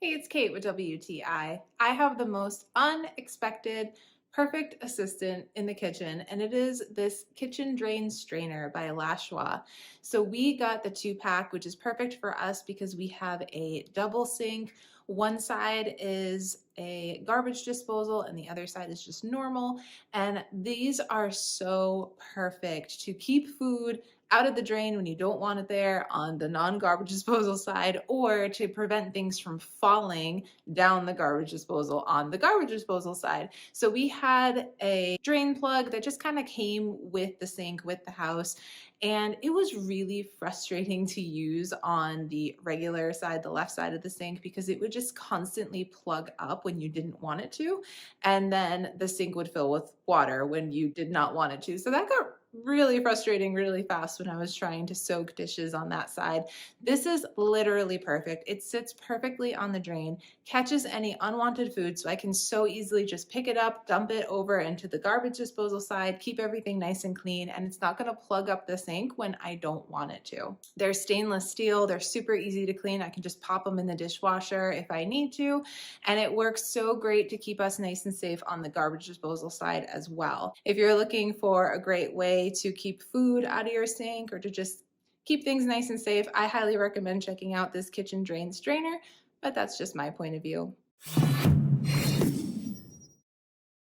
Hey, it's Kate with WTI. I have the most unexpected, perfect assistant in the kitchen, and it is this kitchen drain strainer by Lashwa. So we got the 2-pack, which is perfect for us because we have a double sink. One side is a garbage disposal, and the other side is just normal. And these are so perfect to keep food out of the drain when you don't want it there on the non-garbage disposal side, or to prevent things from falling down the garbage disposal on the garbage disposal side. So we had a drain plug that just kind of came with the sink with the house, and it was really frustrating to use on the regular side, the left side of the sink, because it would just constantly plug up when you didn't want it to, and then the sink would fill with water when you did not want it to. So that got really frustrating really fast when I was trying to soak dishes on that side. This is literally perfect. It sits perfectly on the drain, catches any unwanted food, so I can so easily just pick it up, dump it over into the garbage disposal side, keep everything nice and clean, and it's not going to plug up the sink when I don't want it to. They're stainless steel, they're super easy to clean. I can just pop them in the dishwasher if I need to, and it works so great to keep us nice and safe on the garbage disposal side as well. If you're looking for a great way to keep food out of your sink or to just keep things nice and safe, I highly recommend checking out this kitchen drain strainer, but that's just my point of view.